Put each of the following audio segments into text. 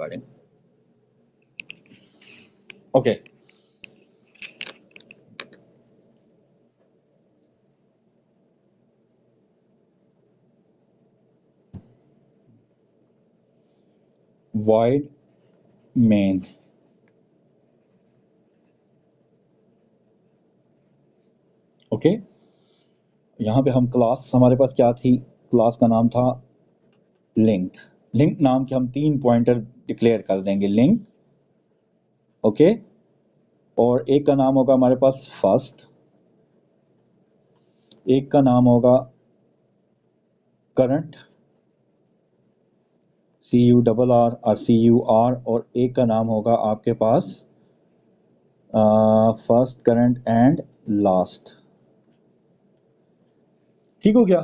recording. Okay. Void main. Okay यहाँ पे हम क्लास, हमारे पास क्या थी, क्लास का नाम था लिंक। लिंक नाम के हम 3 पॉइंटर डिक्लेयर कर देंगे, लिंक, ओके। और एक का नाम होगा हमारे पास फर्स्ट, एक का नाम होगा करंट, CURR और CUR, और एक का नाम होगा आपके पास फर्स्ट, करंट एंड लास्ट। ठीक हो गया?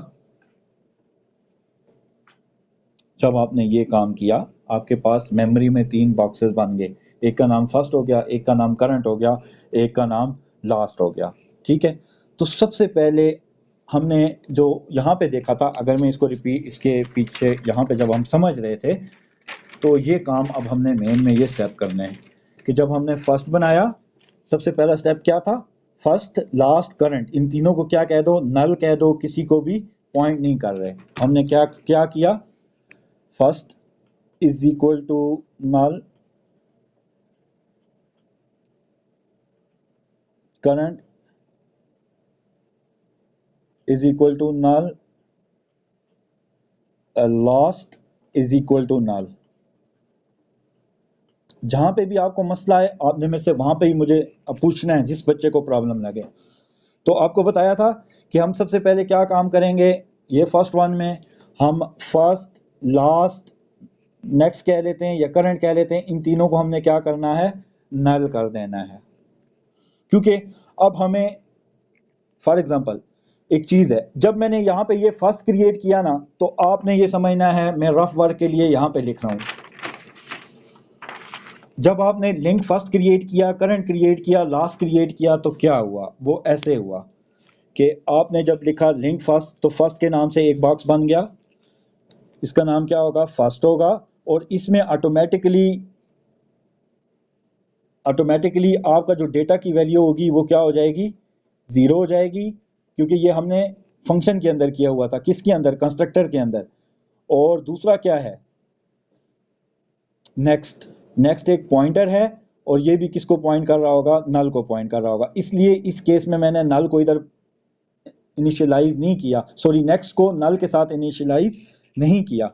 जब आपने ये काम किया, आपके पास मेमोरी में 3 बॉक्सेस बन गए, एक का नाम फर्स्ट हो गया, एक का नाम करंट हो गया, एक का नाम लास्ट हो गया। ठीक है, तो सबसे पहले हमने जो यहाँ पे देखा था, अगर मैं इसको रिपीट, इसके पीछे यहाँ पे जब हम समझ रहे थे, तो ये काम अब हमने मेन में ये स्टेप करने हैं कि जब हमने फर्स्ट बनाया, सबसे पहला स्टेप क्या था, फर्स्ट, लास्ट, करंट, इन तीनों को क्या कह दो, नल कह दो, किसी को भी पॉइंट नहीं कर रहे। हमने क्या क्या किया, first is equal to null, current is equal to null, last is equal to null। जहां पे भी आपको मसला है, आपने में से वहां पे ही मुझे पूछना है, जिस बच्चे को प्रॉब्लम लगे। तो आपको बताया था कि हम सबसे पहले क्या काम करेंगे, ये फर्स्ट वन में हम फर्स्ट, लास्ट, नेक्स्ट कह लेते हैं या करंट कह लेते हैं, इन तीनों को हमने क्या करना है, नल कर देना है। क्योंकि अब हमें, फॉर एग्जांपल एक चीज है, जब मैंने यहाँ पे ये फर्स्ट क्रिएट किया ना, तो आपने ये समझना है, मैं रफ वर्क के लिए यहाँ पे लिख रहा हूँ, जब आपने लिंक फर्स्ट क्रिएट किया, करंट क्रिएट किया, लास्ट क्रिएट किया, तो क्या हुआ, वो ऐसे हुआ कि आपने जब लिखा लिंक फर्स्ट, तो फर्स्ट के नाम से एक बॉक्स बन गया, इसका नाम क्या होगा, फर्स्ट होगा, और इसमें ऑटोमेटिकली आपका जो डेटा की वैल्यू होगी वो क्या हो जाएगी, 0 हो जाएगी, क्योंकि ये हमने फंक्शन के अंदर किया हुआ था, किसके अंदर, कंस्ट्रक्टर के अंदर। और दूसरा क्या है, नेक्स्ट, नेक्स्ट एक पॉइंटर है, और ये भी किसको पॉइंट कर रहा होगा, नल को पॉइंट कर रहा होगा, इसलिए इस केस में मैंने नल को इधर इनिशियलाइज नहीं किया, सॉरी, नेक्स्ट को नल के साथ इनिशियलाइज नहीं किया।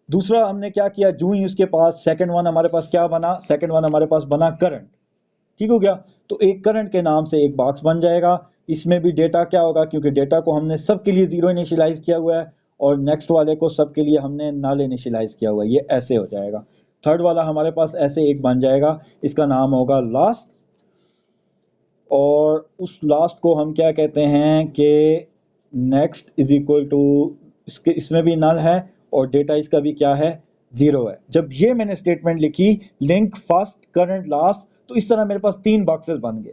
दूसरा हमने क्या किया, जो ही उसके पास सेकंड वन हमारे पास क्या बना, सेकंड वन हमारे पास बना करंट। ठीक हो गया, तो एक करंट के नाम से एक बॉक्स बन जाएगा, इसमें भी डेटा क्या होगा, क्योंकि डेटा को हमने सबके लिए 0 इनिशियलाइज किया हुआ है, और नेक्स्ट वाले को सबके लिए हमने नल इनिशियलाइज किया हुआ है, ये ऐसे हो जाएगा। थर्ड वाला हमारे पास ऐसे एक बन जाएगा, इसका नाम होगा लास्ट, और उस लास्ट को हम क्या कहते हैं कि नेक्स्ट इज इक्वल टू, इसके, इसमें भी नल है और डेटा इसका भी क्या है, 0 है। जब ये मैंने स्टेटमेंट लिखी, लिंक फर्स्ट, करंट, लास्ट, तो इस तरह मेरे पास 3 बॉक्सेस बन गए।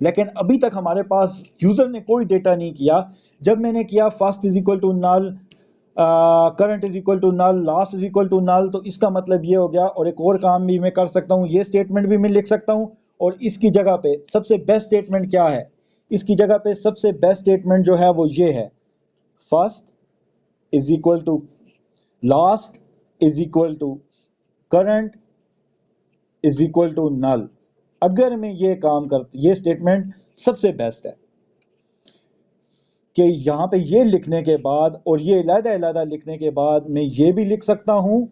लेकिन अभी तक हमारे पास यूजर ने कोई डेटा नहीं किया। जब मैंने किया first is equal to null, current is equal to null, last is equal to null, तो इसका मतलब ये हो गया। और एक और काम भी मैं कर सकता हूँ, ये स्टेटमेंट भी मैं लिख सकता हूँ, और इसकी जगह पे सबसे बेस्ट स्टेटमेंट क्या है, इसकी जगह पे सबसे बेस्ट स्टेटमेंट जो है वो ये है, first is equal to last is equal to current is equal to null. अगर मैं ये काम कर, ये स्टेटमेंट सबसे बेस्ट है कि यहां पे ये लिखने के बाद और ये अलग-अलग लिखने के बाद मैं ये भी लिख सकता हूं,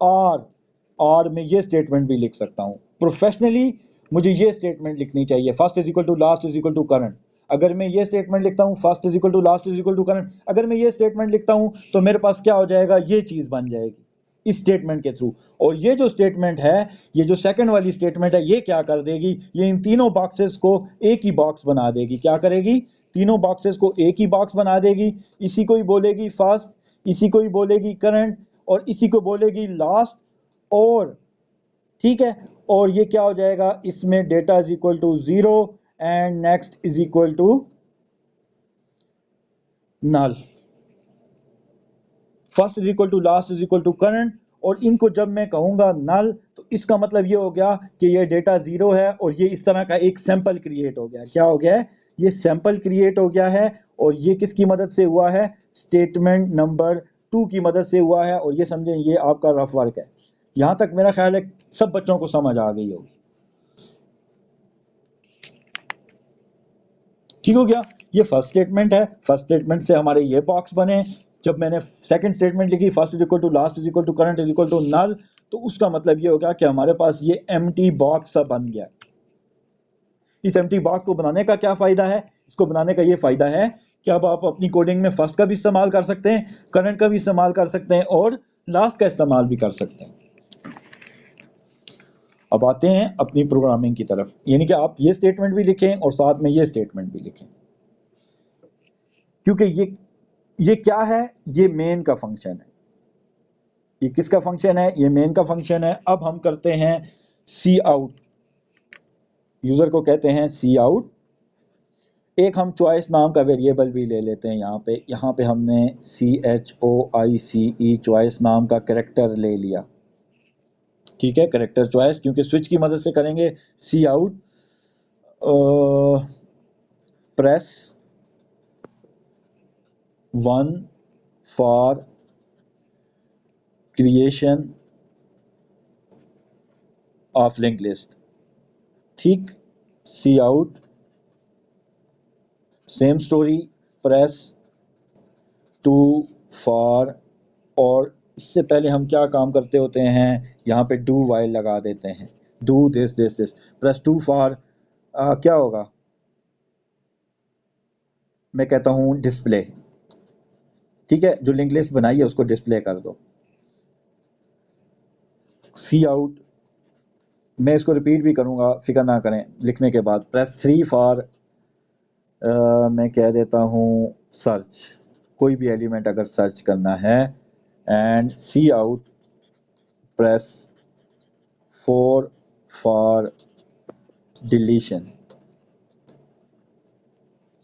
और मैं ये स्टेटमेंट भी लिख सकता हूं। प्रोफेशनली मुझे ये स्टेटमेंट लिखनी चाहिए, first is equal to last is equal to current. अगर मैं ये स्टेटमेंट लिखता हूं, first is equal to last is equal to current, अगर मैं ये स्टेटमेंट लिखता हूं, तो मेरे पास क्या हो जाएगा, ये चीज बन जाएगी इस स्टेटमेंट के थ्रू। और ये जो स्टेटमेंट है, ये जो सेकंड वाली स्टेटमेंट है, ये क्या कर देगी, ये इन तीनों बॉक्सेस को एक ही बॉक्स बना देगी। क्या करेगी, तीनों बॉक्सेस को एक ही बॉक्स बना देगी। इसी को ही बोलेगी फर्स्ट, इसी को ही बोलेगी करंट, और इसी को बोलेगी लास्ट। और ठीक है, और ये क्या हो जाएगा, इसमें data is equal to 0 and next is equal to null. First is equal to last is equal to current, और इनको जब मैं कहूँगा नल तो इसका मतलब ये हो गया कि ये डेटा 0 है और ये इस तरह का एक सैंपल क्रिएट हो गया। क्या हो गया है? ये सैंपल क्रिएट हो गया है और ये किसकी मदद से हुआ है? स्टेटमेंट नंबर 2 की मदद से हुआ है। और ये समझें ये आपका रफ वर्क है। यहाँ तक मेरा ख्याल है सब बच्चों को समझ आ गई होगी। ठीक हो गया? ये फर्स्ट स्टेटमेंट है। फर्स्ट स्टेटमेंट से हमारे ये बॉक्स बने। जब मैंने सेकंड स्टेटमेंट लिखी first is equal to last is equal to current is equal to null, तो उसका मतलब ये हो गया कि हमारे पास ये एम्प्टी बॉक्स सा बन गया। इस एम्प्टी बॉक्स को बनाने का क्या फायदा है? इसको बनाने का ये फायदा है कि अब आप अपनी कोडिंग में फर्स्ट का भी इस्तेमाल कर सकते हैं, करंट का भी इस्तेमाल कर सकते हैं और लास्ट का इस्तेमाल भी कर सकते हैं। अब आते हैं अपनी प्रोग्रामिंग की तरफ, यानी कि आप ये स्टेटमेंट भी लिखें और साथ में ये स्टेटमेंट भी लिखें, क्योंकि ये क्या है? ये मेन का फंक्शन है। ये किसका फंक्शन है? ये मेन का फंक्शन है। अब हम करते हैं सी आउट। यूजर को कहते हैं सी आउट। एक हम चॉइस नाम का वेरिएबल भी ले लेते हैं। यहाँ पे हमने CHOICE चॉइस नाम का कैरेक्टर ले लिया। ठीक है, कैरेक्टर चॉइस, क्योंकि स्विच की मदद से करेंगे। सी out press 1 for creation of link list. ठीक, cout same story, press 2 for, और इससे पहले हम क्या काम करते होते हैं? यहाँ पे डू वाइल लगा देते हैं। Do this this this, press 2 for क्या होगा? मैं कहता हूँ डिस्प्ले। ठीक है, जो लिंक लिस्ट बनाई है उसको डिस्प्ले कर दो। सी आउट, मैं इसको रिपीट भी करूँगा, फिक्र ना करें लिखने के बाद। प्रेस 3 फॉर मैं कह देता हूँ सर्च, कोई भी एलिमेंट अगर सर्च करना है। And C out press 4 for deletion.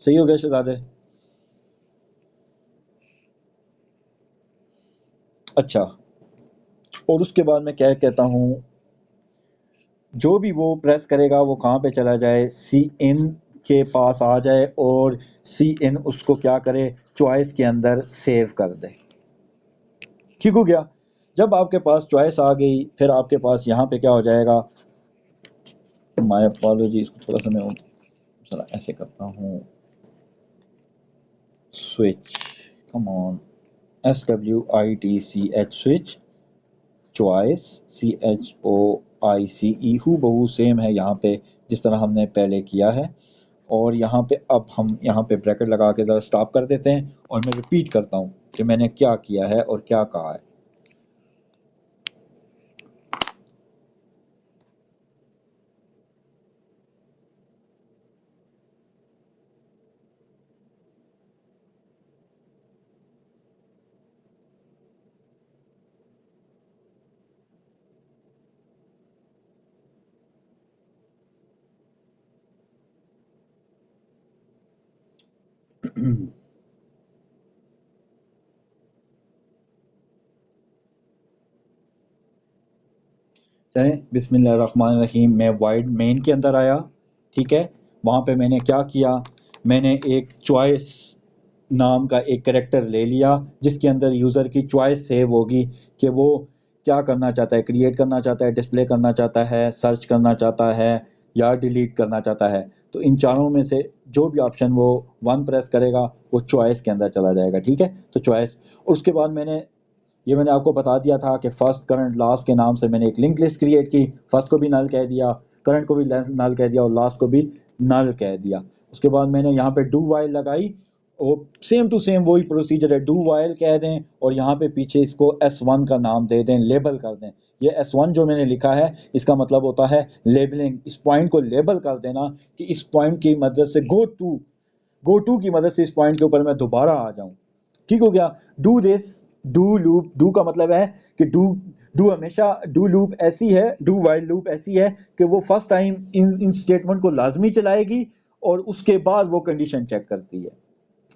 सही हो गया शहजादे? अच्छा, और उसके बाद मैं क्या कहता हूँ, जो भी वो प्रेस करेगा वो कहाँ पे चला जाए? सी इन के पास आ जाए और सी इन उसको क्या करे? चॉइस के अंदर सेव कर दे। ठीक हो गया? जब आपके पास चॉइस आ गई फिर आपके पास यहाँ पे क्या हो जाएगा? माय अपॉलॉजी, इसको थोड़ा सा मैं जरा ऐसे करता हूँ। Switch, come on, SWITCH switch, choice CHOICE हू बहू सेम है यहाँ पे जिस तरह हमने पहले किया है। और यहाँ पे अब हम यहाँ पे ब्रैकेट लगा के ज़रा स्टॉप कर देते हैं और मैं रिपीट करता हूँ कि मैंने क्या किया है और क्या कहा है। चलें, बिस्मिल्लाहिर्रहमानिर्रहीम। मैं वाइड मेन के अंदर आया। ठीक है, वहाँ पे मैंने क्या किया? मैंने एक चॉइस नाम का एक कैरेक्टर ले लिया जिसके अंदर यूज़र की चॉइस सेव होगी कि वो क्या करना चाहता है, क्रिएट करना चाहता है, डिस्प्ले करना चाहता है, सर्च करना चाहता है या डिलीट करना चाहता है। तो इन चारों में से जो भी ऑप्शन वो 1 प्रेस करेगा वो चॉइस के अंदर चला जाएगा। ठीक है, तो चॉइस। उसके बाद मैंने आपको बता दिया था कि फर्स्ट करंट लास्ट के नाम से मैंने एक लिंक लिस्ट क्रिएट की। फर्स्ट को भी नल कह दिया, करंट को भी नल कह दिया और लास्ट को भी नल कह दिया। उसके बाद मैंने यहाँ पे डू वाइल लगाई और सेम टू सेम वही प्रोसीजर है। डू वाइल कह दें और यहाँ पे पीछे इसको S1 का नाम दे दें, लेबल कर दें। ये S1 जो मैंने लिखा है इसका मतलब होता है लेबलिंग। इस पॉइंट को लेबल कर देना कि इस पॉइंट की मदद से गो टू की मदद से इस पॉइंट के ऊपर मैं दोबारा आ जाऊं। ठीक हो गया? Do this, do loop, do का मतलब है कि डू हमेशा, डू लूप ऐसी है, डू वाइल लूप ऐसी है कि वो फर्स्ट टाइम इन स्टेटमेंट को लाजमी चलाएगी और उसके बाद वो कंडीशन चेक करती है।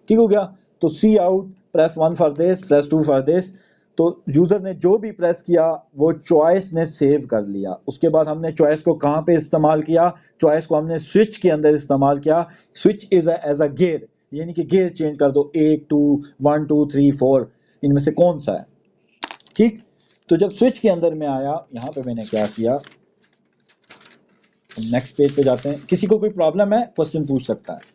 ठीक हो गया? तो सी out press 1 for this, press 2 for this, तो यूजर ने जो भी प्रेस किया वो चॉइस ने सेव कर लिया। उसके बाद हमने चॉइस को कहाँ पे इस्तेमाल किया? चॉइस को हमने स्विच के अंदर इस्तेमाल किया। Switch is as a gear, यानी कि गेयर चेंज कर दो, 1 2 1 2 3 4 इनमें से कौन सा है। ठीक, तो जब स्विच के अंदर में आया, यहाँ पे मैंने क्या किया, नेक्स्ट पेज पे जाते हैं। किसी को कोई प्रॉब्लम है, क्वेश्चन पूछ सकता है।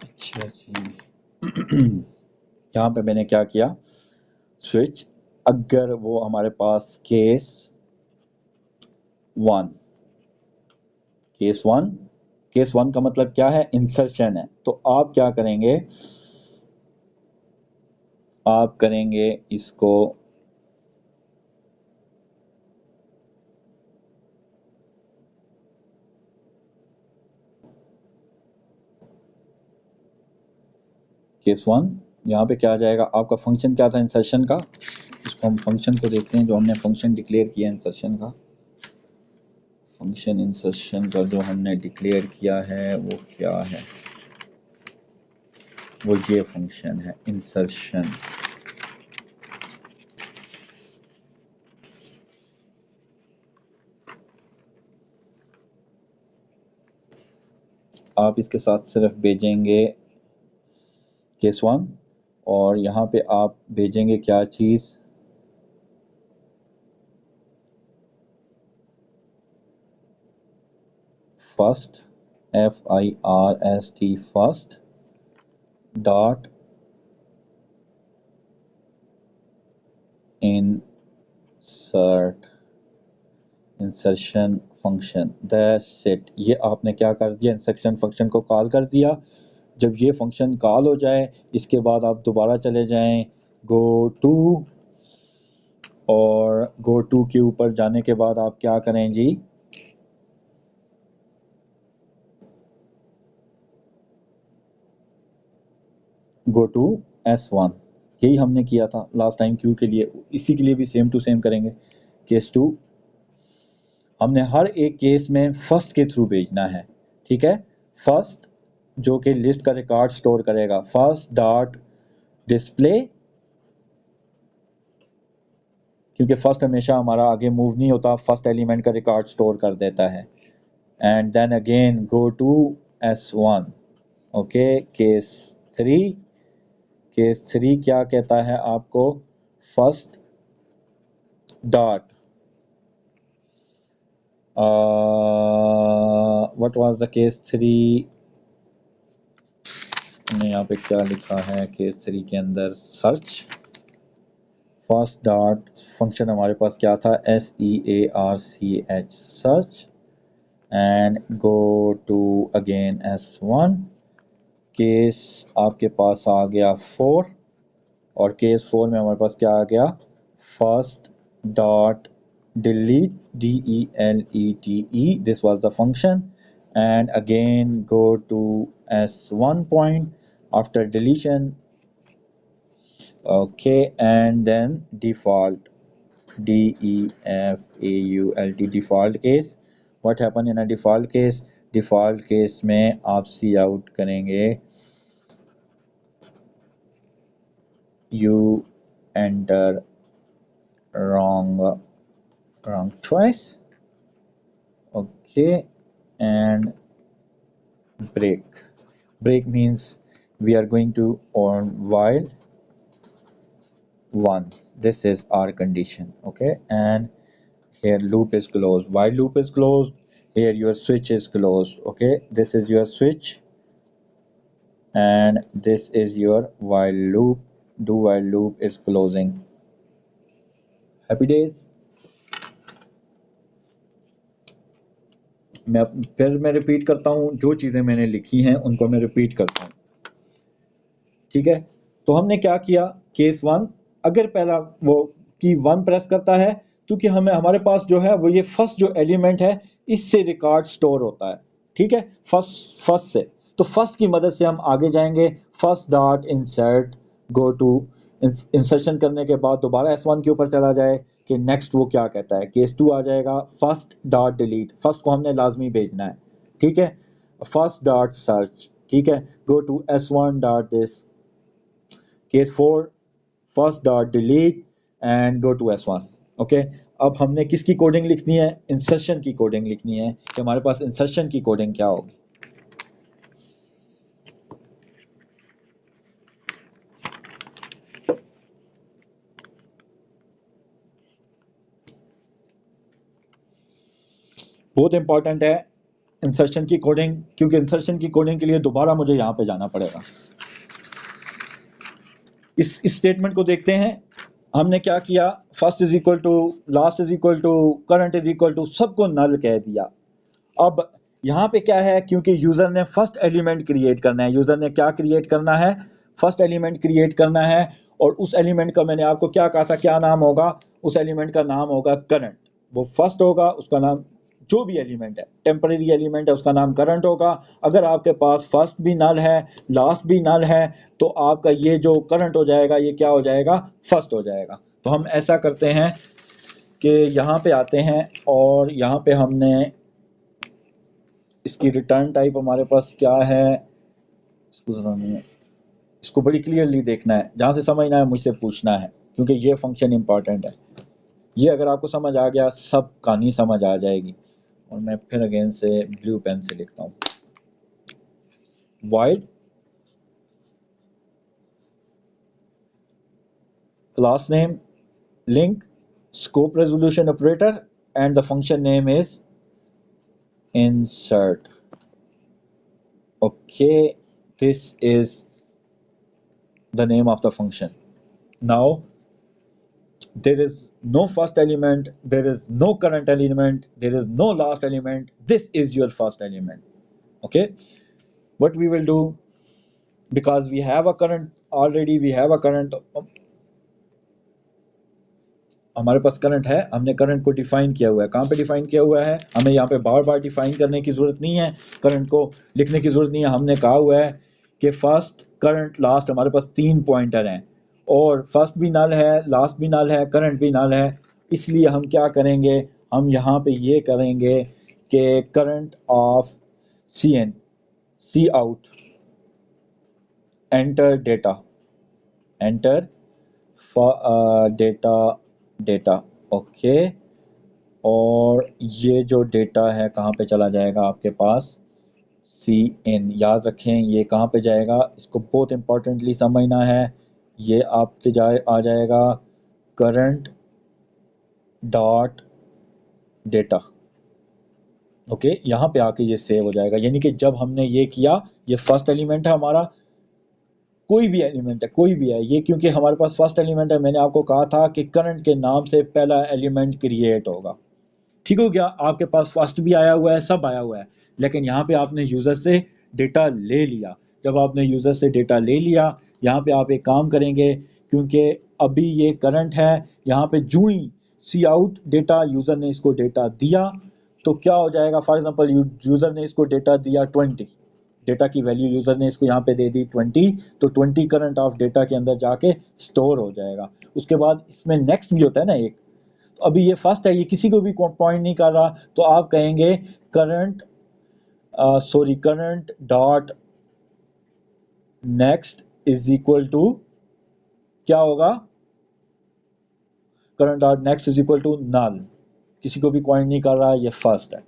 अच्छा जी यहाँ पे मैंने क्या किया, स्विच, अगर वो हमारे पास केस वन, केस वन का मतलब क्या है, इंसर्शन है। तो आप क्या करेंगे, आप करेंगे इसको केस वन, यहाँ पे क्या आ जाएगा, आपका फंक्शन क्या था इंसर्शन का। इसको हम फंक्शन को देखते हैं, जो हमने फंक्शन डिक्लेयर किया इंसर्शन का। फंक्शन इंसर्शन का जो हमने डिक्लेयर किया है वो क्या है, वो ये फंक्शन है इंसर्शन। आप इसके साथ सिर्फ भेजेंगे केस वन, और यहाँ पे आप भेजेंगे क्या चीज़, first, FIRST first dot insertion function, that's it. ये आपने क्या कर दिया, इंसर्शन फंक्शन को कॉल कर दिया। जब ये फंक्शन कॉल हो जाए, इसके बाद आप दोबारा चले जाएं गो टू, और गो टू के ऊपर जाने के बाद आप क्या करें जी, गो टू S1। यही हमने किया था लास्ट टाइम क्यू के लिए, इसी के लिए भी सेम टू सेम करेंगे। केस टू, हमने हर एक केस में फर्स्ट के थ्रू भेजना है, ठीक है। फर्स्ट जो कि लिस्ट का रिकॉर्ड स्टोर करेगा, फर्स्ट डॉट डिस्प्ले, क्योंकि फर्स्ट हमेशा हमारा आगे मूव नहीं होता, फर्स्ट एलिमेंट का रिकॉर्ड स्टोर कर देता है। And then again go to S1। Okay, case three, case three क्या कहता है आपको, first dot what was the case three, हमने यहाँ पे क्या लिखा है केस थ्री के अंदर, सर्च, फर्स्ट डॉट फंक्शन हमारे पास क्या था, SEARCH search, and go to again S1। Case आपके पास आ गया 4, और केस 4 में हमारे पास क्या आ गया, first dot delete, DELETE, this was the function, and again go to S1 point after deletion. Okay, and then default, DEFAULT, default case. What happen in a default case, default case में आप सी out करेंगे, you enter wrong choice. Okay, and break means we are going to on while one, this is our condition. Okay, and here loop is closed, while loop is closed, here your switch is closed. Okay, this is your switch and this is your while loop, do while loop is closing. Happy days। मैं repeat करता हूँ, जो चीज़ें मैंने लिखी हैं उनको मैं रिपीट करता हूँ, ठीक है। तो हमने क्या किया, केस वन, अगर पहला वो की वन प्रेस करता है क्योंकि हमें हमारे पास जो है वो ये फर्स्ट जो एलिमेंट है इससे रिकॉर्ड स्टोर होता है, ठीक है, फर्स्ट से। तो फर्स्ट की मदद से हम आगे जाएंगे, first dot insert, go to, insertion करने के बाद दोबारा S1 के ऊपर चला जाए कि नेक्स्ट वो क्या कहता है, केस 2 आ जाएगा, फर्स्ट डॉट डिलीट, फर्स्ट को हमने लाजमी भेजना है, ठीक है, फर्स्ट डॉट सर्च, ठीक है, go to S1 dot this, case 4 first dot delete and go to S1, okay. अब हमने किसकी कोडिंग लिखनी है, इंसर्शन की कोडिंग लिखनी है कि हमारे पास इंसर्शन की कोडिंग क्या होगी। बहुत इंपॉर्टेंट है इंसर्शन की कोडिंग, क्योंकि इंसर्शन की कोडिंग के लिए दोबारा मुझे यहां पे जाना पड़ेगा। इस स्टेटमेंट को देखते हैं, हमने क्या किया, first is equal to, last is equal to, current is equal to, सबको नल कह दिया। अब यहाँ पे क्या है, क्योंकि यूजर ने फर्स्ट एलिमेंट क्रिएट करना है, यूजर ने क्या क्रिएट करना है, फर्स्ट एलिमेंट क्रिएट करना है, और उस एलिमेंट का मैंने आपको क्या कहा था, क्या नाम होगा, उस एलिमेंट का नाम होगा करंट। वो फर्स्ट होगा, उसका नाम, जो भी एलिमेंट है, टेम्परेरी एलिमेंट है, उसका नाम करंट होगा। अगर आपके पास फर्स्ट भी नल है, लास्ट भी नल है, तो आपका ये जो करंट हो जाएगा ये क्या हो जाएगा, फर्स्ट हो जाएगा। तो हम ऐसा करते हैं कि यहाँ पे आते हैं और यहाँ पे हमने इसकी रिटर्न टाइप हमारे पास क्या है, इसको बड़ी क्लियरली देखना है, जहाँ से समझना है मुझसे पूछना है, क्योंकि ये फंक्शन इंपॉर्टेंट है। ये अगर आपको समझ आ गया, सब कहानी समझ आ जाएगी। और मैं फिर अगेन से ब्लू पेन से लिखता हूँ, void class name link scope resolution operator and the function name is insert. Okay, this is the name of the function. Now there is no first element, there is no current element, there is no last element, this is your first element. Okay, what we will do, because we have a current already, we have a current, हमारे पास current है, हमने current को define किया हुआ है। कहाँ पे define किया हुआ है, हमें यहाँ पे बार बार डिफाइन करने की जरूरत नहीं है, करंट को लिखने की जरूरत नहीं है। हमने कहा हुआ है कि फर्स्ट, करंट, लास्ट, हमारे पास 3 पॉइंटर हैं, और फर्स्ट भी नल है, लास्ट भी नल है, करंट भी नल है। इसलिए हम क्या करेंगे, हम यहाँ पे ये करेंगे कि current of Cn, C out, enter data, enter data, data, okay. और ये जो डेटा है कहाँ पे चला जाएगा आपके पास, Cn, याद रखें ये कहाँ पे जाएगा, इसको बहुत इंपॉर्टेंटली समझना है। ये आपके आ जाएगा करंट डॉट डेटा, ओके। यहाँ पे आके ये सेव हो जाएगा, यानी कि जब हमने ये किया, ये फर्स्ट एलिमेंट है हमारा, कोई भी एलिमेंट है, कोई भी है ये, क्योंकि हमारे पास फर्स्ट एलिमेंट है, मैंने आपको कहा था कि करंट के नाम से पहला एलिमेंट क्रिएट होगा, ठीक हो गया। आपके पास फर्स्ट भी आया हुआ है, सब आया हुआ है, लेकिन यहाँ पे आपने यूजर से डेटा ले लिया। जब आपने यूजर से डेटा ले लिया, यहाँ पे आप एक काम करेंगे, क्योंकि अभी ये करंट है, यहाँ पे जो ही सी आउट डेटा, यूजर ने इसको डेटा दिया, तो क्या हो जाएगा, फॉर एग्जांपल यूजर ने इसको डेटा दिया 20, डेटा की वैल्यू यूजर ने इसको यहाँ पे दे दी 20, तो 20 करंट ऑफ डेटा के अंदर जाके स्टोर हो जाएगा। उसके बाद इसमें नेक्स्ट भी होता है ना एक, तो अभी ये फर्स्ट है, ये किसी को भी पॉइंट नहीं कर रहा, तो आप कहेंगे current, current dot next is equal to, क्या होगा, current dot next is equal to null, किसी को भी पॉइंट नहीं कर रहा, ये फर्स्ट है।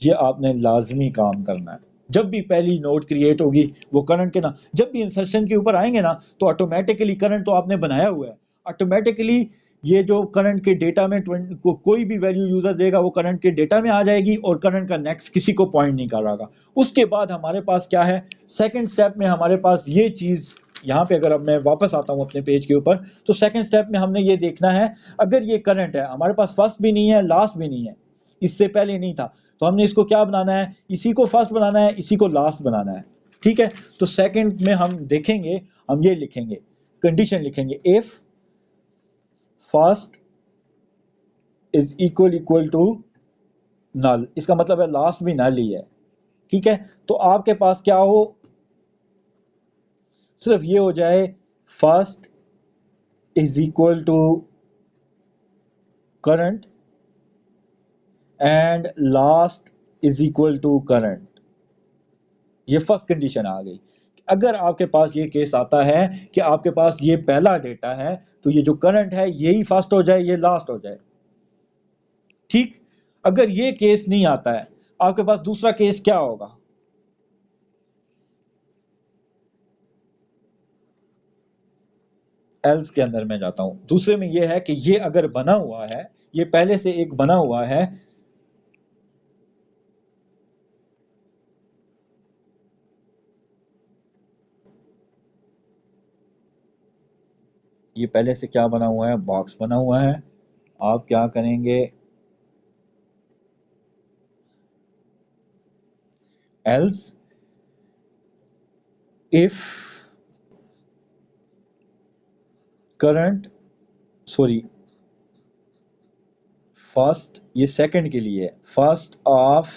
ये आपने लाजमी काम करना है। जब भी पहली नोड क्रिएट होगी, वो करंट के ना, जब भी इंसर्शन के ऊपर आएंगे ना, तो ऑटोमेटिकली करंट तो आपने बनाया हुआ है, ऑटोमेटिकली ये जो करंट के डेटा में कोई भी वैल्यू यूजर देगा, वो करंट के डेटा में आ जाएगी, और करंट का नेक्स्ट किसी को पॉइंट नहीं कर रहा। उसके बाद हमारे पास क्या है, सेकेंड स्टेप में हमारे पास ये चीज, यहाँ पे अगर अब मैं वापस आता हूँ अपने पेज के ऊपर, तो सेकेंड स्टेप में हमने ये देखना है, अगर ये करंट है, हमारे पास फर्स्ट भी नहीं है, लास्ट भी नहीं है, इससे पहले नहीं था, तो हमने इसको क्या बनाना है, इसी को फर्स्ट बनाना है, इसी को लास्ट बनाना है, ठीक है। तो सेकंड में हम देखेंगे, हम ये लिखेंगे, कंडीशन लिखेंगे, if first is equal to null, इसका मतलब है लास्ट भी नल ही है। ठीक है, तो आपके पास क्या हो, सिर्फ ये हो जाए first is equal to current and last is equal to current. ये फर्स्ट कंडीशन आ गई। अगर आपके पास ये केस आता है कि आपके पास ये पहला डेटा है, तो ये जो करंट है यही फर्स्ट हो जाए, ये लास्ट हो जाए। ठीक, अगर ये केस नहीं आता है, आपके पास दूसरा केस क्या होगा, एल्स के अंदर मैं जाता हूं। दूसरे में ये है कि ये अगर बना हुआ है, ये पहले से एक बना हुआ है, ये पहले से क्या बना हुआ है, बॉक्स बना हुआ है। आप क्या करेंगे, else if current, sorry first, ये सेकंड के लिए, first of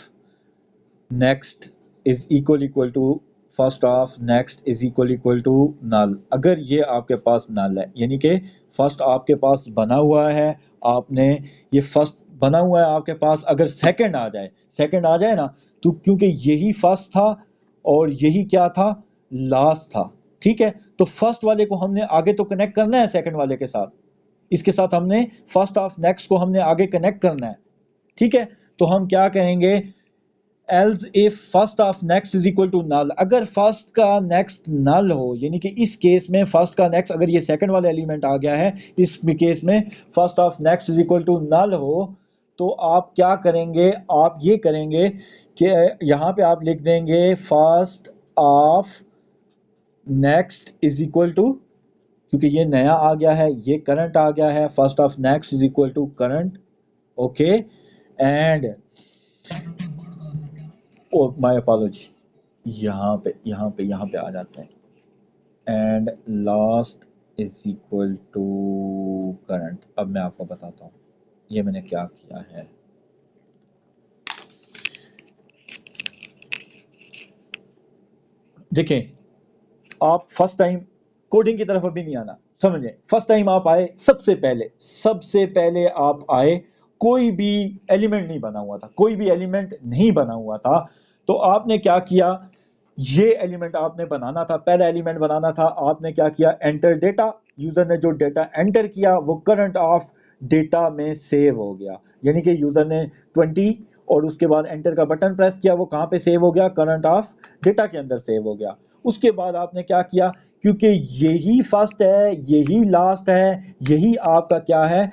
next is equal to first of next is equal to null. अगर ये आपके पास नल है, यानी कि फर्स्ट आपके पास बना हुआ है, आपने ये फर्स्ट बना हुआ है आपके पास, अगर सेकंड आ जाए, सेकंड आ जाए ना, तो क्योंकि यही फर्स्ट था और यही क्या था, लास्ट था। ठीक है, तो फर्स्ट वाले को हमने आगे तो कनेक्ट करना है सेकंड वाले के साथ, इसके साथ हमने फर्स्ट ऑफ नेक्स्ट को हमने आगे कनेक्ट करना है। ठीक है, तो हम क्या करेंगे, else if first of next is equal to null, अगर फर्स्ट का नेक्स्ट नल हो, यानी कि इस केस में फर्स्ट का नेक्स्ट, अगर ये सेकंड वाला एलिमेंट आ गया है, इस केस में first of next is equal to null हो, तो आप क्या करेंगे, आप ये करेंगे कि यहां पे आप लिख देंगे first of next is equal to, क्योंकि ये नया आ गया है, ये करंट आ गया है, first of next is equal to current. Okay, and oh my apology, यहाँ पे आ जाते हैं, and last is equal to current. अब मैं आपको बताता हूँ ये मैंने क्या किया है। देखें, आप फर्स्ट टाइम कोडिंग की तरफ अभी नहीं आना, समझे, फर्स्ट टाइम आप आए, सबसे पहले आप आए, कोई भी एलिमेंट नहीं बना हुआ था, कोई भी एलिमेंट नहीं बना हुआ था, तो आपने क्या किया, ये एलिमेंट आपने बनाना था, पहला एलिमेंट बनाना था, आपने क्या किया, एंटर डेटा, यूजर ने जो डेटा एंटर किया वो करंट ऑफ डेटा में सेव हो गया, यानी कि यूजर ने 20 और उसके बाद एंटर का बटन प्रेस किया, वो कहां पे सेव हो गया, करंट ऑफ डेटा के अंदर सेव हो गया। उसके बाद आपने क्या किया, क्योंकि यही फर्स्ट है, यही लास्ट है, यही आपका क्या है,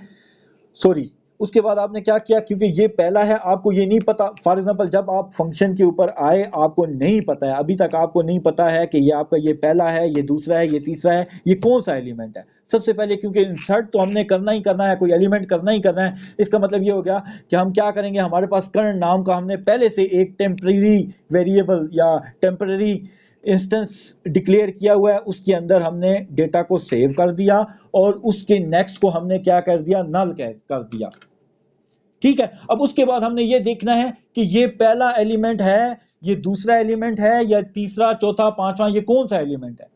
सॉरी, उसके बाद आपने क्या किया, क्योंकि ये पहला है, आपको ये नहीं पता, फॉर एग्जांपल जब आप फंक्शन के ऊपर आए, आपको नहीं पता है, अभी तक आपको नहीं पता है कि ये आपका ये पहला है, ये दूसरा है, ये तीसरा है, ये कौन सा एलिमेंट है। सबसे पहले क्योंकि इंसर्ट तो हमने करना ही करना है, कोई एलिमेंट करना ही करना है, इसका मतलब ये हो गया कि हम क्या करेंगे, हमारे पास करंट नाम का हमने पहले से एक टेम्परेरी वेरिएबल या टेम्परेरी इंस्टेंस डिक्लेयर किया हुआ है, उसके अंदर हमने डेटा को सेव कर दिया और उसके नेक्स्ट को हमने क्या कर दिया, नल कर दिया। ठीक है, अब उसके बाद हमने ये देखना है कि ये पहला एलिमेंट है, ये दूसरा एलिमेंट है, या तीसरा, चौथा, पांचवा, ये कौन सा एलिमेंट है।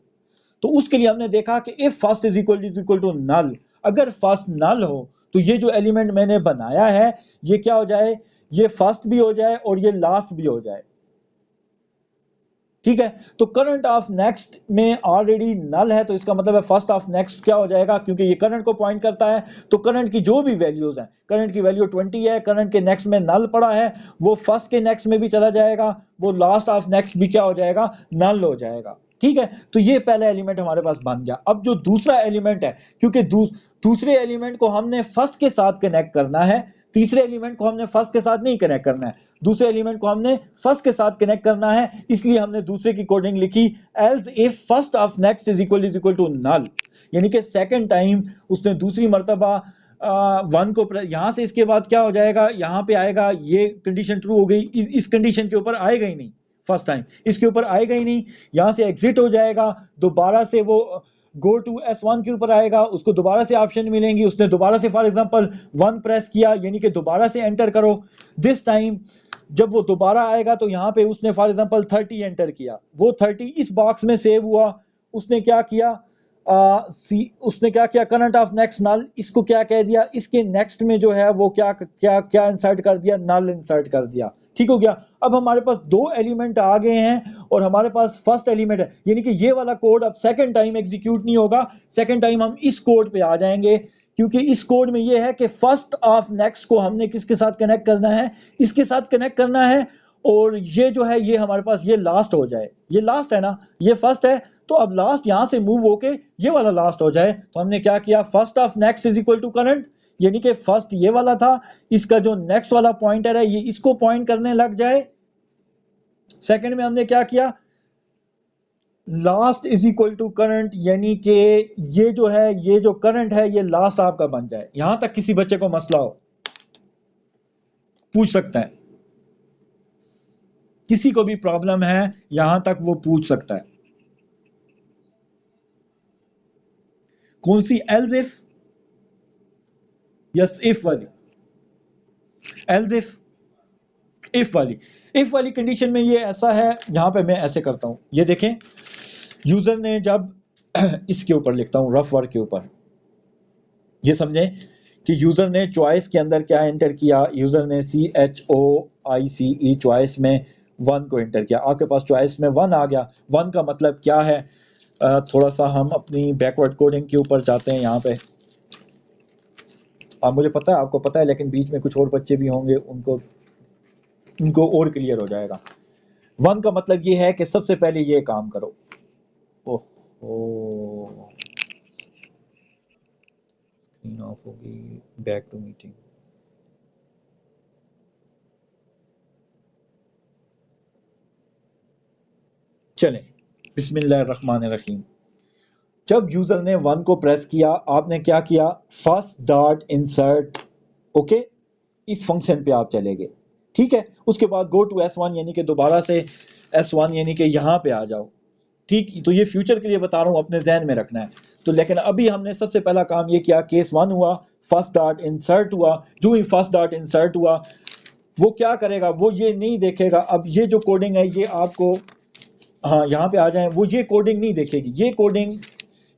तो उसके लिए हमने देखा कि if first is equal to null, अगर फर्स्ट नल हो तो ये जो एलिमेंट मैंने बनाया है ये क्या हो जाए, ये फर्स्ट भी हो जाए और ये लास्ट भी हो जाए। ठीक है, तो करंट ऑफ नेक्स्ट में ऑलरेडी नल है, तो इसका मतलब है फर्स्ट ऑफ नेक्स्ट क्या हो जाएगा, क्योंकि ये करंट को पॉइंट करता है, तो करंट की जो भी वैल्यूज हैं, करंट की वैल्यू 20 है, करंट के नेक्स्ट में नल पड़ा है, वो फर्स्ट के नेक्स्ट में भी चला जाएगा, वो लास्ट ऑफ नेक्स्ट भी क्या हो जाएगा, नल हो जाएगा। ठीक है, तो ये पहला एलिमेंट हमारे पास बन गया। अब जो दूसरा एलिमेंट है, क्योंकि दूसरे एलिमेंट को हमने फर्स्ट के साथ कनेक्ट करना है, तीसरे एलिमेंट को हमने फर्स्ट के साथ नहीं कनेक्ट करना है, दूसरे एलिमेंट को हमने फर्स्ट के साथ कनेक्ट करना है, इसलिए हमने दूसरे की कोडिंग लिखी else if first of next is equal to null, यानी कि सेकंड टाइम उसने दूसरी मर्तबा वन को, यहां से इसके बाद क्या हो जाएगा, यहां पे आएगा, ये कंडीशन ट्रू हो गई, इस कंडीशन के ऊपर आएगा ही नहीं, फर्स्ट टाइम इसके ऊपर आएगा ही नहीं, यहां से एग्जिट हो जाएगा, दोबारा से वो गो टू S1 के ऊपर आएगा, उसको दोबारा से ऑप्शन मिलेंगी, उसने दोबारा से फॉर एग्जांपल 1 प्रेस किया, यानी कि दोबारा से एंटर करो। दिस टाइम जब वो दोबारा आएगा तो यहाँ पे उसने फॉर एग्जांपल 30 एंटर किया, वो 30 इस बॉक्स में सेव हुआ। उसने क्या किया, उसने क्या किया, करंट ऑफ नेक्स्ट नल, इसको क्या कह दिया, इसके नेक्स्ट में जो है वो क्या क्या क्या इंसर्ट कर दिया, नल इंसर्ट कर दिया। ठीक हो गया। अब हमारे पास दो एलिमेंट आ गए हैं और हमारे पास फर्स्ट एलिमेंट है, यानी कि ये वाला कोड अब सेकंड टाइम एग्जीक्यूट नहीं होगा। सेकंड टाइम हम इस कोड पे आ जाएंगे, क्योंकि इस कोड में ये है कि फर्स्ट ऑफ नेक्स्ट को हमने किसके साथ कनेक्ट करना है, इसके साथ कनेक्ट करना है। और ये जो है ये हमारे पास ये लास्ट हो जाए, ये लास्ट है ना, ये फर्स्ट है, तो अब लास्ट यहां से मूव होके ये वाला लास्ट हो जाए। तो हमने क्या किया, first of next is equal to current, यानी कि फर्स्ट ये वाला था, इसका जो नेक्स्ट वाला पॉइंटर है ये इसको पॉइंट करने लग जाए। सेकंड में हमने क्या किया, last is equal to current, यानी कि ये जो है ये जो करंट है ये लास्ट आपका बन जाए। यहां तक किसी बच्चे को मसला हो पूछ सकता है, किसी को भी प्रॉब्लम है यहां तक वो पूछ सकता है। कौन सी, एल्स इफ, यस इफ वाली, एल्स इफ वाली, इफ वाली कंडीशन में ये ऐसा है, यहां पे मैं ऐसे करता हूं, ये देखें, यूजर ने जब इसके ऊपर लिखता हूं रफ वर्क के ऊपर, ये समझें कि यूजर ने चॉइस के अंदर क्या एंटर किया, यूजर ने CHOICE चॉइस में 1 को एंटर किया, आपके पास चॉइस में 1 आ गया। 1 का मतलब क्या है, थोड़ा सा हम अपनी बैकवर्ड कोडिंग के ऊपर जाते हैं। यहाँ पे मुझे पता है आपको पता है, लेकिन बीच में कुछ और बच्चे भी होंगे, उनको और क्लियर हो जाएगा। 1 का मतलब ये है कि सबसे पहले ये काम करो। ओह स्क्रीन ऑफ होगी, बैक टू मीटिंग। चलें, बिस्मिल्लाहिर्रहमानिर्रहीम। जब यूजर ने 1 को प्रेस किया, आपने क्या किया, फर्स्ट डॉट इंसर्ट, ओके, इस फंक्शन पे आप चले गए, ठीक है। उसके बाद गो टू S1, यानी कि दोबारा से S1 यानी कि यहाँ पे आ जाओ, ठीक। तो ये फ्यूचर के लिए बता रहा हूँ, अपने जहन में रखना है। तो लेकिन अभी हमने सबसे पहला काम ये किया, केस 1 हुआ, फर्स्ट डॉट इंसर्ट हुआ। जो ही फर्स्ट डॉट इंसर्ट हुआ वो क्या करेगा, वो ये नहीं देखेगा। अब ये जो कोडिंग है ये आपको, हाँ यहाँ पे आ जाए, वो ये कोडिंग नहीं देखेगी, ये कोडिंग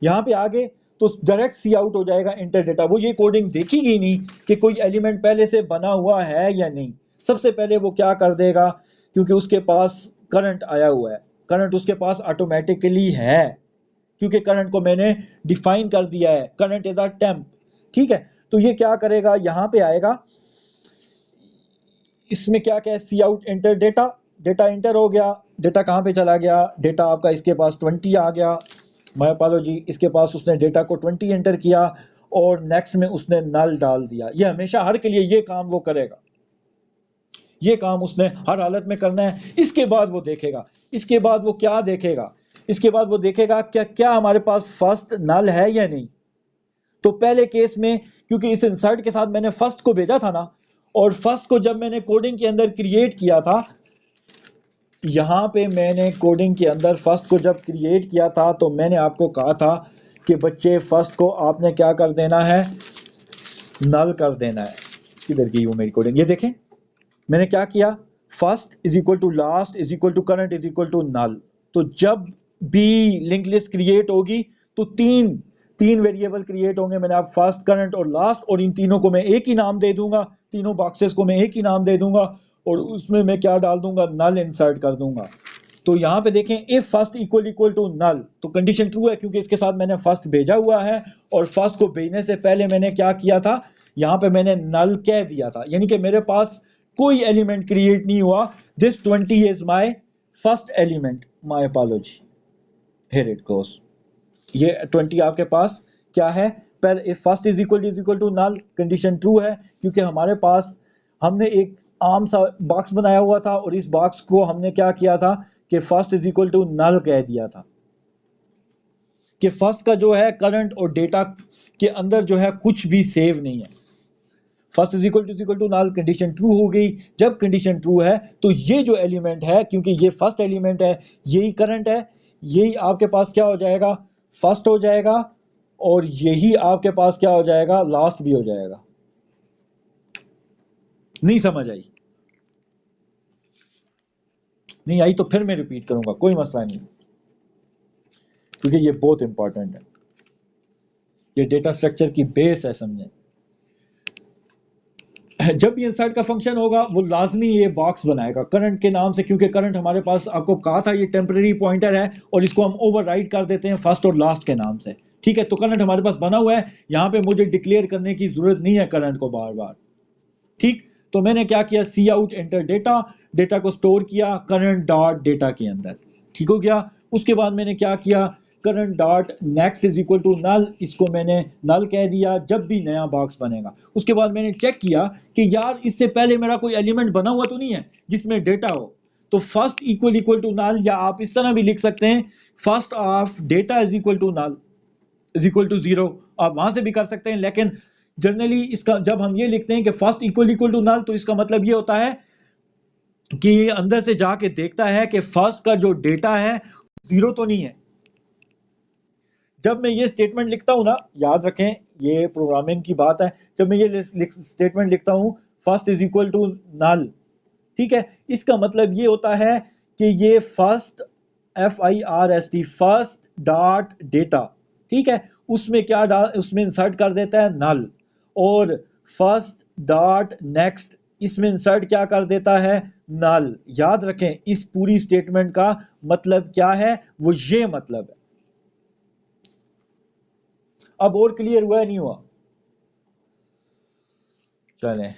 यहाँ पे आगे तो डायरेक्ट सी आउट हो जाएगा इंटर डेटा। वो ये कोडिंग देखेगी नहीं कि कोई एलिमेंट पहले से बना हुआ है या नहीं। सबसे पहले वो क्या कर देगा, क्योंकि उसके पास करंट आया हुआ है, करंट उसके पास ऑटोमेटिकली है, क्योंकि करंट को मैंने डिफाइन कर दिया है, करंट इज अ टेम्प, ठीक है। तो ये क्या करेगा, यहाँ पे आएगा, इसमें क्या क्या, cout enter data, data enter हो गया। डेटा कहाँ पे चला गया, डेटा आपका इसके पास 20 आ गया, माय अपॉलॉजी, इसके पास उसने डेटा को 20 एंटर किया और नेक्स्ट में उसने नल डाल दिया। ये हमेशा हर के लिए ये काम वो करेगा, ये काम उसने हर हालत में करना है। इसके बाद वो देखेगा, इसके बाद वो क्या देखेगा, इसके बाद वो देखेगा क्या क्या हमारे पास फर्स्ट नल है या नहीं। तो पहले केस में क्योंकि इस इंसर्ट के साथ मैंने फर्स्ट को भेजा था ना, और फर्स्ट को जब मैंने कोडिंग के अंदर क्रिएट किया था, यहाँ पे मैंने कोडिंग के अंदर फर्स्ट को जब क्रिएट किया था तो मैंने आपको कहा था कि बच्चे फर्स्ट को आपने क्या कर देना है, नल कर देना है। किधर गई वो मेरी कोडिंग, ये देखें मैंने क्या किया, first is equal to last is equal to current is equal to null. तो जब भी लिंक लिस्ट क्रिएट होगी तो तीन वेरिएबल क्रिएट होंगे। मैंने आप फर्स्ट, करंट और लास्ट, और इन तीनों को मैं एक ही नाम दे दूंगा, तीनों बॉक्सेस को मैं एक ही नाम दे दूंगा और उसमें मैं क्या डाल दूंगा, नल इंसर्ट कर दूंगा। तो यहाँ पे देखें, if first equal to null, तो कंडीशन ट्रू है क्योंकि इसके साथ मैंने फर्स्ट भेजा हुआ है, और फर्स्ट को भेजने से पहले मैंने क्या किया था, यहाँ पे मैंने नल कह दिया था, यानी कि मेरे पास कोई एलिमेंट क्रिएट नहीं हुआ। This 20 is my first element, my apology, here it goes. ये 20 आपके पास क्या है, पर if first is equal to null, condition true है क्योंकि हमारे पास हमने एक आम सा बॉक्स बनाया हुआ था और इस बॉक्स को हमने क्या किया था कि first is equal to null कह दिया था, कि फर्स्ट का जो है करंट और डेटा के अंदर जो है कुछ भी सेव नहीं है। First is equal to null, condition true हो गई। जब कंडीशन ट्रू है तो ये जो एलिमेंट है, क्योंकि ये फर्स्ट एलिमेंट है, यही करंट है, यही आपके पास क्या हो जाएगा, फर्स्ट हो जाएगा और यही आपके पास क्या हो जाएगा, लास्ट भी हो जाएगा। नहीं समझ आई? नहीं आई तो फिर मैं रिपीट करूंगा, कोई मसला नहीं, क्योंकि ये बहुत इंपॉर्टेंट है, ये डेटा स्ट्रक्चर की बेस है, समझे। जब भी इंसर्ट का फंक्शन होगा वो लाजमी ये बॉक्स बनाएगा करंट के नाम से, क्योंकि करंट हमारे पास आपको कहा था ये टेम्परेरी पॉइंटर है और इसको हम ओवरराइड कर देते हैं फर्स्ट और लास्ट के नाम से, ठीक है। तो करंट हमारे पास बना हुआ है, यहाँ पे मुझे डिक्लेयर करने की जरूरत नहीं है करंट को बार बार, ठीक। तो मैंने क्या किया, सी आउट एंटर डेटा, डेटा को स्टोर किया करंट डॉट डेटा के अंदर, ठीक हो गया। उसके बाद मैंने क्या किया, current dot next is equal to null, इसको मैंने नल कह दिया जब भी नया बॉक्स बनेगा। उसके बाद मैंने चेक किया कि यार इससे पहले मेरा कोई एलिमेंट बना हुआ तो नहीं है जिसमें डेटा हो, तो फर्स्ट इक्वल टू नल, या आप इस तरह भी लिख सकते हैं first of data is equal to null is equal to zero, आप वहां से भी कर सकते हैं। लेकिन जनरली इसका जब हम ये लिखते हैं कि फर्स्ट इक्वल टू नल, तो इसका मतलब ये होता है कि ये अंदर से जाके देखता है कि फर्स्ट का जो डेटा है जीरो तो नहीं है। जब मैं ये स्टेटमेंट लिखता हूं ना, याद रखें ये प्रोग्रामिंग की बात है, जब मैं ये स्टेटमेंट लिखता हूं first is equal to null, ठीक है, इसका मतलब ये होता है कि ये first FIRST first dot data, ठीक है, उसमें क्या उसमें इंसर्ट कर देता है नल, और फर्स्ट डॉट नेक्स्ट इसमें इंसर्ट क्या कर देता है, नल। याद रखें इस पूरी स्टेटमेंट का मतलब क्या है, वो ये मतलब है। अब और क्लियर हुआ है नहीं हुआ? चलें